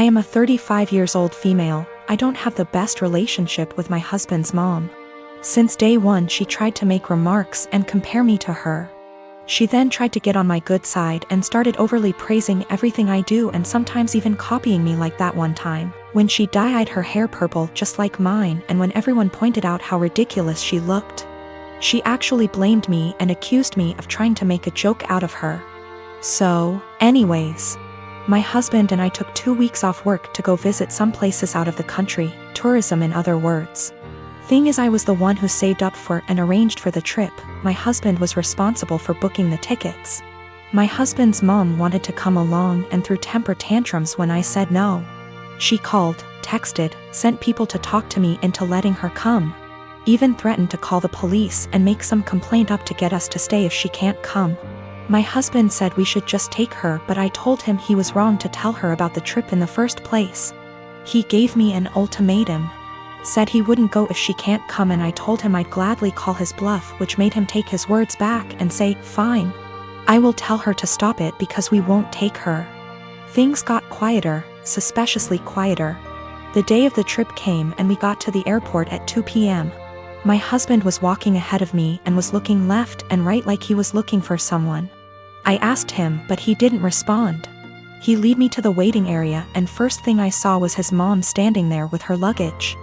I am a 35 years old female. I don't have the best relationship with my husband's mom. Since day one she tried to make remarks and compare me to her. She then tried to get on my good side and started overly praising everything I do and sometimes even copying me, like that one time when she dyed her hair purple just like mine, and when everyone pointed out how ridiculous she looked. She actually blamed me and accused me of trying to make a joke out of her. So, anyways, my husband and I took 2 weeks off work to go visit some places out of the country, tourism in other words. Thing is, I was the one who saved up for and arranged for the trip. My husband was responsible for booking the tickets. My husband's mom wanted to come along and threw temper tantrums when I said no. She called, texted, sent people to talk to me into letting her come. Even threatened to call the police and make some complaint up to get us to stay if she can't come. My husband said we should just take her, but I told him he was wrong to tell her about the trip in the first place. He gave me an ultimatum. Said he wouldn't go if she can't come, and I told him I'd gladly call his bluff, which made him take his words back and say, fine. I will tell her to stop it because we won't take her. Things got quieter, suspiciously quieter. The day of the trip came and we got to the airport at 2 p.m. My husband was walking ahead of me and was looking left and right like he was looking for someone. I asked him, but he didn't respond. He led me to the waiting area, and first thing I saw was his mom standing there with her luggage.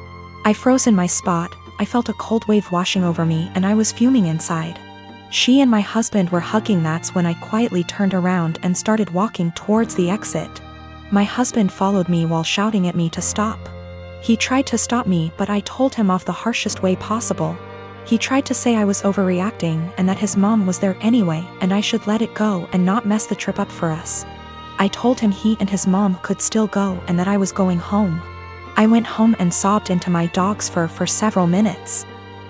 I froze in my spot. I felt a cold wave washing over me and I was fuming inside. She and my husband were hugging. That's when I quietly turned around and started walking towards the exit. My husband followed me while shouting at me to stop. He tried to stop me, but I told him off the harshest way possible. He tried to say I was overreacting and that his mom was there anyway and I should let it go and not mess the trip up for us. I told him he and his mom could still go and that I was going home. I went home and sobbed into my dog's fur for several minutes.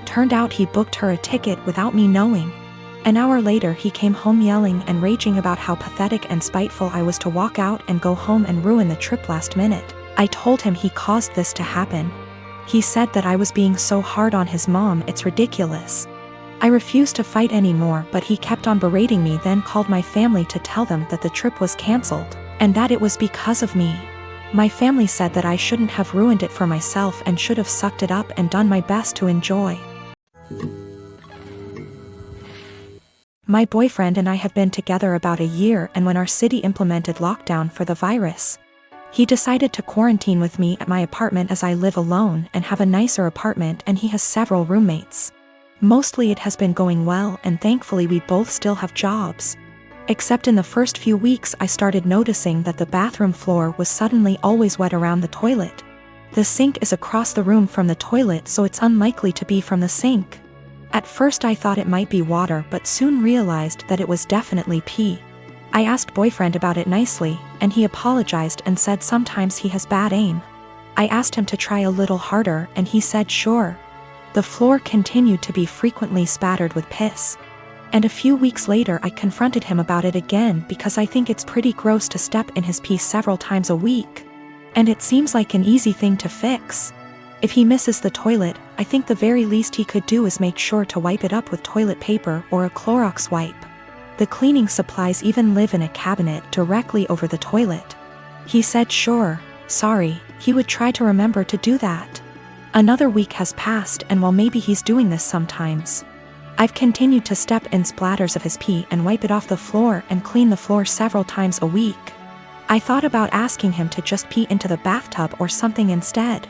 Turned out he booked her a ticket without me knowing. An hour later he came home yelling and raging about how pathetic and spiteful I was to walk out and go home and ruin the trip last minute. I told him he caused this to happen. He said that I was being so hard on his mom, it's ridiculous. I refused to fight anymore, but he kept on berating me, then called my family to tell them that the trip was cancelled, and that it was because of me. My family said that I shouldn't have ruined it for myself and should have sucked it up and done my best to enjoy. My boyfriend and I have been together about a year, and when our city implemented lockdown for the virus, he decided to quarantine with me at my apartment as I live alone and have a nicer apartment, and he has several roommates. Mostly it has been going well, and thankfully we both still have jobs. Except in the first few weeks I started noticing that the bathroom floor was suddenly always wet around the toilet. The sink is across the room from the toilet, so it's unlikely to be from the sink. At first I thought it might be water, but soon realized that it was definitely pee. I asked boyfriend about it nicely, and he apologized and said sometimes he has bad aim. I asked him to try a little harder and he said sure. The floor continued to be frequently spattered with piss. And a few weeks later I confronted him about it again because I think it's pretty gross to step in his pee several times a week. And it seems like an easy thing to fix. If he misses the toilet, I think the very least he could do is make sure to wipe it up with toilet paper or a Clorox wipe. The cleaning supplies even live in a cabinet directly over the toilet. He said sure, sorry, he would try to remember to do that. Another week has passed, and while maybe he's doing this sometimes, I've continued to step in splatters of his pee and wipe it off the floor and clean the floor several times a week. I thought about asking him to just pee into the bathtub or something instead,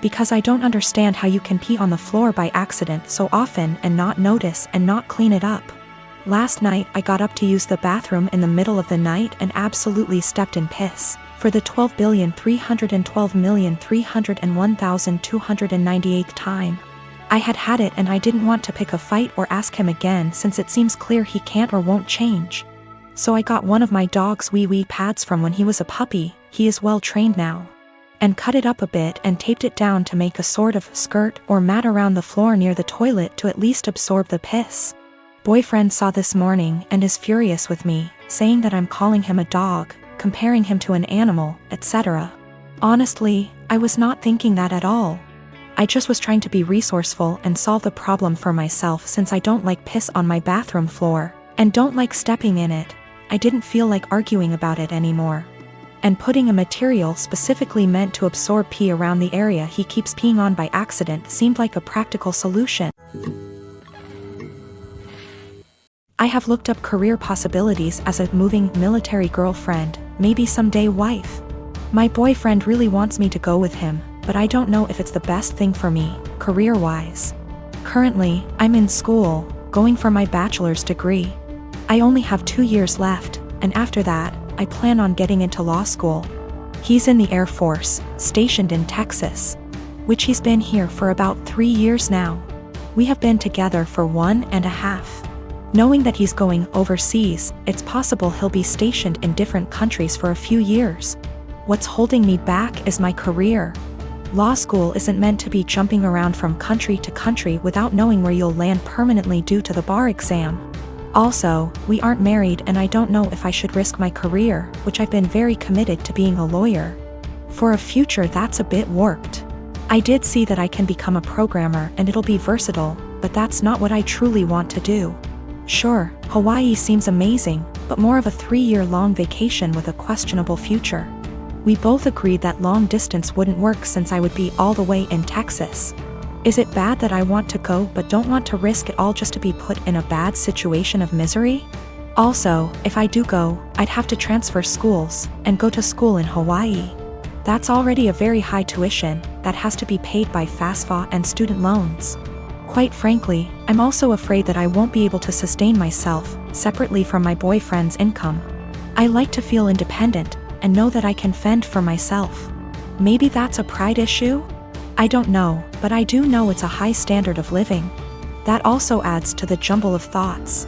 because I don't understand how you can pee on the floor by accident so often and not notice and not clean it up. Last night I got up to use the bathroom in the middle of the night and absolutely stepped in piss for the 12,312,301,298th time. I had it, and I didn't want to pick a fight or ask him again since it seems clear he can't or won't change. So I got one of my dog's wee pads from when he was a puppy, he is well trained now, and cut it up a bit and taped it down to make a sort of skirt or mat around the floor near the toilet to at least absorb the piss. Boyfriend saw this morning and is furious with me, saying that I'm calling him a dog, comparing him to an animal, etc. Honestly, I was not thinking that at all. I just was trying to be resourceful and solve the problem for myself since I don't like piss on my bathroom floor, and don't like stepping in it. I didn't feel like arguing about it anymore. and putting a material specifically meant to absorb pee around the area he keeps peeing on by accident seemed like a practical solution. I have looked up career possibilities as a moving military girlfriend, maybe someday wife. My boyfriend really wants me to go with him, but I don't know if it's the best thing for me, career-wise. Currently, I'm in school, going for my bachelor's degree. I only have 2 years left, and after that, I plan on getting into law school. He's in the Air Force, stationed in Texas, which he's been here for about 3 years now. We have been together for 1.5. Knowing that he's going overseas, it's possible he'll be stationed in different countries for a few years. What's holding me back is my career. Law school isn't meant to be jumping around from country to country without knowing where you'll land permanently due to the bar exam. Also, we aren't married and I don't know if I should risk my career, which I've been very committed to being a lawyer. For a future that's a bit warped. I did see that I can become a programmer and it'll be versatile, but that's not what I truly want to do. Sure, Hawaii seems amazing, but more of a 3-year-long vacation with a questionable future. We both agreed that long distance wouldn't work since I would be all the way in Texas. Is it bad that I want to go but don't want to risk it all just to be put in a bad situation of misery? Also, if I do go, I'd have to transfer schools and go to school in Hawaii. That's already a very high tuition that has to be paid by FAFSA and student loans. Quite frankly, I'm also afraid that I won't be able to sustain myself separately from my boyfriend's income. I like to feel independent and know that I can fend for myself. Maybe that's a pride issue? I don't know, but I do know it's a high standard of living. That also adds to the jumble of thoughts.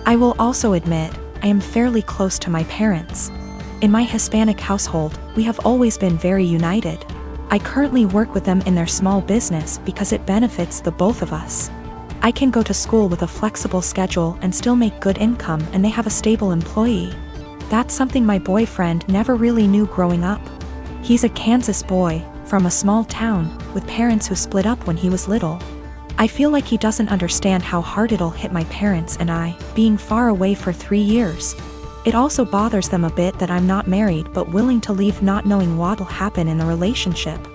I will also admit, I am fairly close to my parents. In my Hispanic household, we have always been very united. I currently work with them in their small business because it benefits the both of us. I can go to school with a flexible schedule and still make good income, and they have a stable employee. That's something my boyfriend never really knew growing up. He's a Kansas boy, from a small town, with parents who split up when he was little. I feel like he doesn't understand how hard it'll hit my parents and I, being far away for 3 years. It also bothers them a bit that I'm not married but willing to leave not knowing what'll happen in the relationship.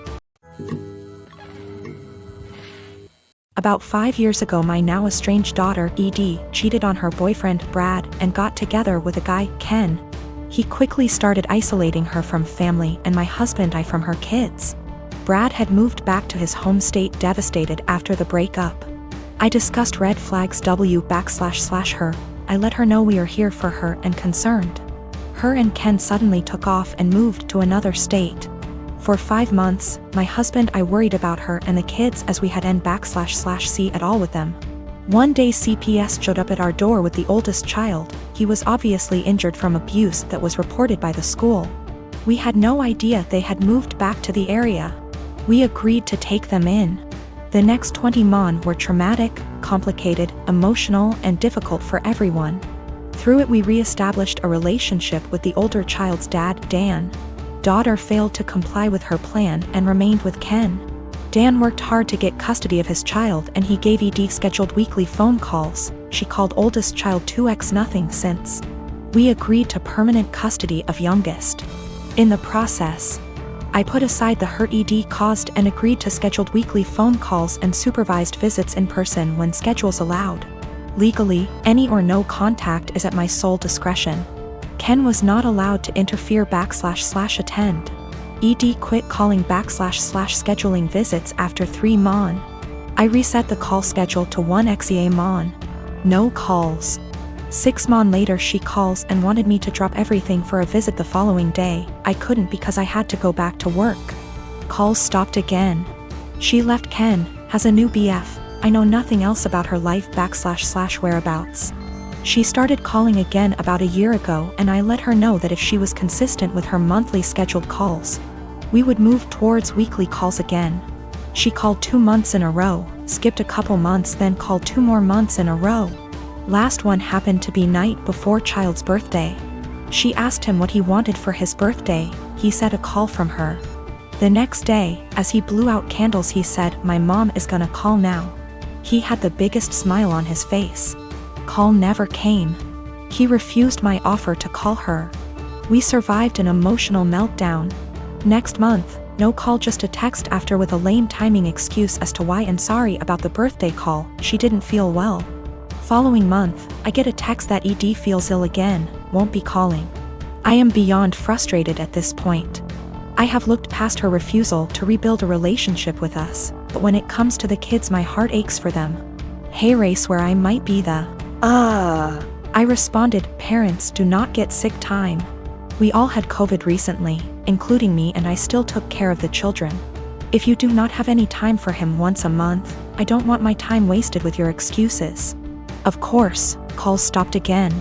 About 5 years ago, my now estranged daughter, Edie, cheated on her boyfriend, Brad, and got together with a guy, Ken. He quickly started isolating her from family and my husband and I from her kids. Brad had moved back to his home state devastated after the breakup. I discussed red flags her. I let her know we are here for her and concerned. Her and Ken suddenly took off and moved to another state. For 5 months, my husband and I worried about her and the kids as we had see at all with them. One day CPS showed up at our door with the oldest child. He was obviously injured from abuse that was reported by the school. We had no idea they had moved back to the area. We agreed to take them in. The next 20 months were traumatic, complicated, emotional, and difficult for everyone. Through it we re-established a relationship with the older child's dad, Dan. Daughter failed to comply with her plan and remained with Ken. Dan worked hard to get custody of his child and he gave Edie scheduled weekly phone calls. She called oldest child 2x nothing since. We agreed to permanent custody of youngest. In the process, I put aside the hurt Edie caused and agreed to scheduled weekly phone calls and supervised visits in person when schedules allowed. Legally, any or no contact is at my sole discretion. Ken was not allowed to interfere //attend. Edie quit calling //scheduling visits after 3 months. I reset the call schedule to 1 XEA mon. No calls. 6 months later she calls and wanted me to drop everything for a visit the following day. I couldn't because I had to go back to work. Calls stopped again. She left Ken, has a new BF. I know nothing else about her life / whereabouts. She started calling again about a year ago and I let her know that if she was consistent with her monthly scheduled calls, we would move towards weekly calls again. She called 2 months in a row, skipped a couple months, then called 2 more months in a row. Last one happened to be night before child's birthday. She asked him what he wanted for his birthday. He said a call from her. The next day, as he blew out candles, he said, "My mom is gonna call now." He had the biggest smile on his face. Call never came. He refused my offer to call her. We survived an emotional meltdown. Next month, no call, just a text after with a lame timing excuse as to why and sorry about the birthday call, she didn't feel well. Following month, I get a text that ED feels ill again, won't be calling. I am beyond frustrated at this point. I have looked past her refusal to rebuild a relationship with us, but when it comes to the kids my heart aches for them. Hey race, where I might be the I responded, parents do not get sick time. We all had COVID recently, including me, and I still took care of the children. If you do not have any time for him once a month, I don't want my time wasted with your excuses. Of course, calls stopped again.